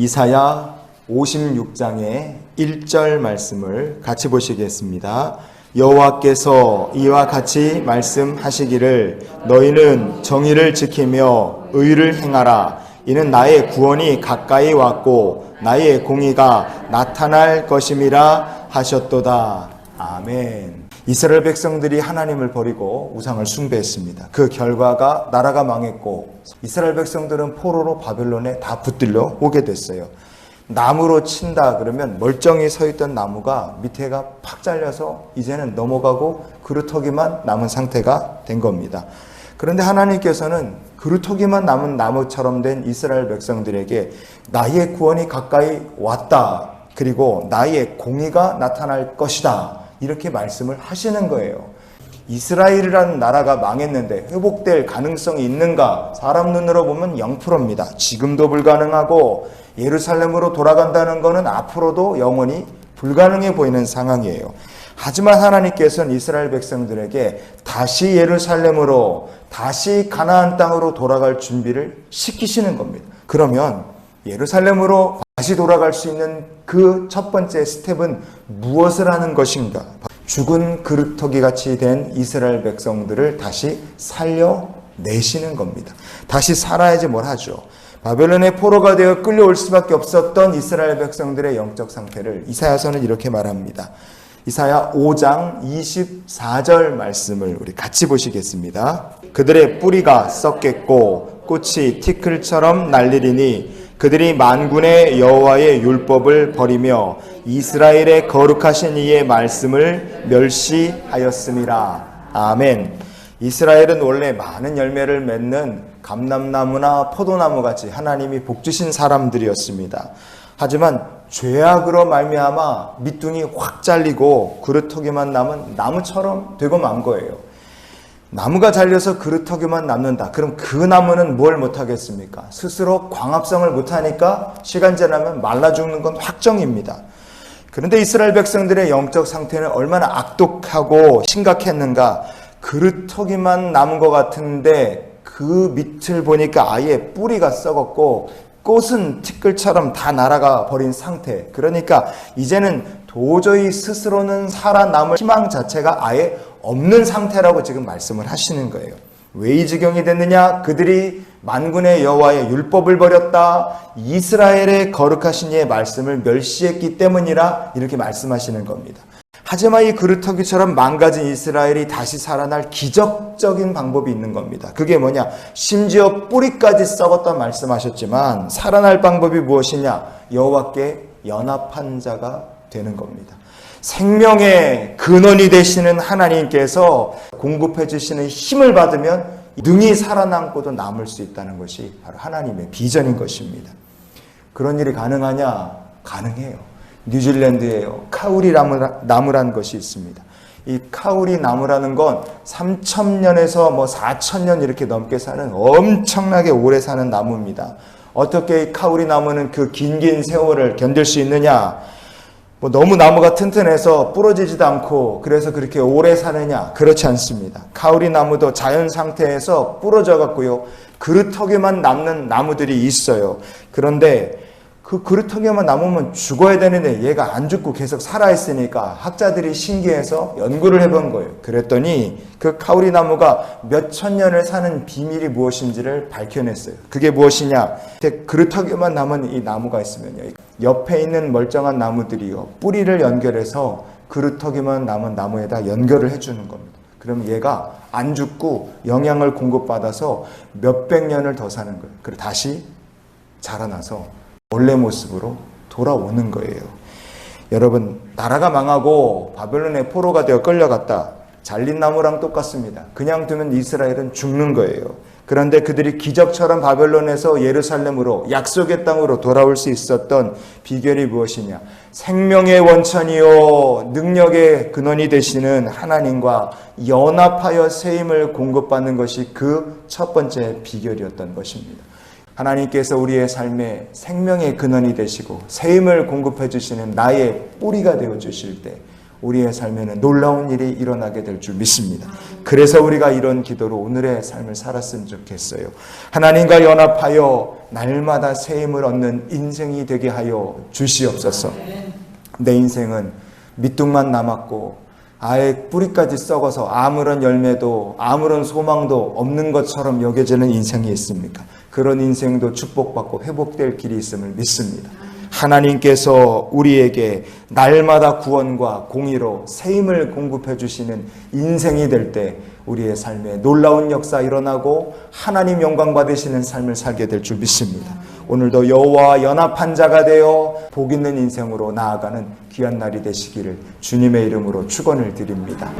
이사야 56장의 1절 말씀을 같이 보시겠습니다. 여호와께서 이와 같이 말씀하시기를 너희는 정의를 지키며 의를 행하라. 이는 나의 구원이 가까이 왔고 나의 공의가 나타날 것임이라 하셨도다. 아멘. 이스라엘 백성들이 하나님을 버리고 우상을 숭배했습니다. 그 결과가 나라가 망했고 이스라엘 백성들은 포로로 바벨론에 다 붙들려 오게 됐어요. 나무로 친다 그러면 멀쩡히 서 있던 나무가 밑에가 팍 잘려서 이제는 넘어가고 그루터기만 남은 상태가 된 겁니다. 그런데 하나님께서는 그루터기만 남은 나무처럼 된 이스라엘 백성들에게 나의 구원이 가까이 왔다. 그리고 나의 공의가 나타날 것이다. 이렇게 말씀을 하시는 거예요. 이스라엘이라는 나라가 망했는데 회복될 가능성이 있는가? 사람 눈으로 보면 0%입니다. 지금도 불가능하고 예루살렘으로 돌아간다는 것은 앞으로도 영원히 불가능해 보이는 상황이에요. 하지만 하나님께서는 이스라엘 백성들에게 다시 예루살렘으로, 다시 가나안 땅으로 돌아갈 준비를 시키시는 겁니다. 그러면 예루살렘으로 다시 돌아갈 수 있는 그 첫 번째 스텝은 무엇을 하는 것인가? 죽은 그루터기 같이 된 이스라엘 백성들을 다시 살려내시는 겁니다. 다시 살아야지 뭘 하죠. 바벨론의 포로가 되어 끌려올 수밖에 없었던 이스라엘 백성들의 영적 상태를 이사야서는 이렇게 말합니다. 이사야 5장 24절 말씀을 우리 같이 보시겠습니다. 그들의 뿌리가 썩겠고 꽃이 티끌처럼 날리리니 그들이 만군의 여호와의 율법을 버리며 이스라엘의 거룩하신 이의 말씀을 멸시하였음이라. 아멘. 이스라엘은 원래 많은 열매를 맺는 감람나무나 포도나무 같이 하나님이 복주신 사람들이었습니다. 하지만 죄악으로 말미암아 밑둥이 확 잘리고 그루터기만 남은 나무처럼 되고 만 거예요. 나무가 잘려서 그루터기만 남는다. 그럼 그 나무는 뭘 못하겠습니까? 스스로 광합성을 못하니까 시간 지나면 말라 죽는 건 확정입니다. 그런데 이스라엘 백성들의 영적 상태는 얼마나 악독하고 심각했는가. 그루터기만 남은 것 같은데 그 밑을 보니까 아예 뿌리가 썩었고 꽃은 티끌처럼 다 날아가 버린 상태. 그러니까 이제는 도저히 스스로는 살아남을 희망 자체가 아예 없는 상태라고 지금 말씀을 하시는 거예요. 왜 이 지경이 됐느냐? 그들이 만군의 여호와의 율법을 버렸다. 이스라엘의 거룩하신 이의 말씀을 멸시했기 때문이라 이렇게 말씀하시는 겁니다. 하지만 이 그루터기처럼 망가진 이스라엘이 다시 살아날 기적적인 방법이 있는 겁니다. 그게 뭐냐? 심지어 뿌리까지 썩었다 말씀하셨지만 살아날 방법이 무엇이냐? 여호와께 연합한 자가 되는 겁니다. 생명의 근원이 되시는 하나님께서 공급해 주시는 힘을 받으면 능히 살아남고도 남을 수 있다는 것이 바로 하나님의 비전인 것입니다. 그런 일이 가능하냐? 가능해요. 뉴질랜드에요. 카우리 나무라는 것이 있습니다. 이 카우리 나무라는 건 3,000년에서 4,000년 이렇게 넘게 사는 엄청나게 오래 사는 나무입니다. 어떻게 이 카우리 나무는 그 긴 세월을 견딜 수 있느냐? 너무 나무가 튼튼해서 부러지지도 않고 그래서 그렇게 오래 사느냐? 그렇지 않습니다. 카우리 나무도 자연 상태에서 부러져 갖고요. 그루터기만 남는 나무들이 있어요. 그런데 그 그루터기만 남으면 죽어야 되는데 얘가 안 죽고 계속 살아있으니까 학자들이 신기해서 연구를 해본 거예요. 그랬더니 그 카우리 나무가 몇천 년을 사는 비밀이 무엇인지를 밝혀냈어요. 그게 무엇이냐? 그루터기만 남은 이 나무가 있으면요, 옆에 있는 멀쩡한 나무들이요, 뿌리를 연결해서 그루터기만 남은 나무에다 연결을 해주는 겁니다. 그러면 얘가 안 죽고 영양을 공급받아서 몇백 년을 더 사는 거예요. 그리고 다시 자라나서 원래 모습으로 돌아오는 거예요. 여러분, 나라가 망하고 바벨론의 포로가 되어 끌려갔다. 잘린 나무랑 똑같습니다. 그냥 두면 이스라엘은 죽는 거예요. 그런데 그들이 기적처럼 바벨론에서 예루살렘으로, 약속의 땅으로 돌아올 수 있었던 비결이 무엇이냐? 생명의 원천이요 능력의 근원이 되시는 하나님과 연합하여 새 힘을 공급받는 것이 그 첫 번째 비결이었던 것입니다. 하나님께서 우리의 삶에 생명의 근원이 되시고 새 힘을 공급해 주시는 나의 뿌리가 되어 주실 때 우리의 삶에는 놀라운 일이 일어나게 될 줄 믿습니다. 그래서 우리가 이런 기도로 오늘의 삶을 살았으면 좋겠어요. 하나님과 연합하여 날마다 새 힘을 얻는 인생이 되게 하여 주시옵소서. 내 인생은 밑둥만 남았고 아예 뿌리까지 썩어서 아무런 열매도 아무런 소망도 없는 것처럼 여겨지는 인생이 있습니까? 그런 인생도 축복받고 회복될 길이 있음을 믿습니다. 하나님께서 우리에게 날마다 구원과 공의로 새 힘을 공급해 주시는 인생이 될 때 우리의 삶에 놀라운 역사 일어나고 하나님 영광 받으시는 삶을 살게 될 줄 믿습니다. 오늘도 여호와와 연합한 자가 되어 복 있는 인생으로 나아가는 귀한 날이 되시기를 주님의 이름으로 축원을 드립니다.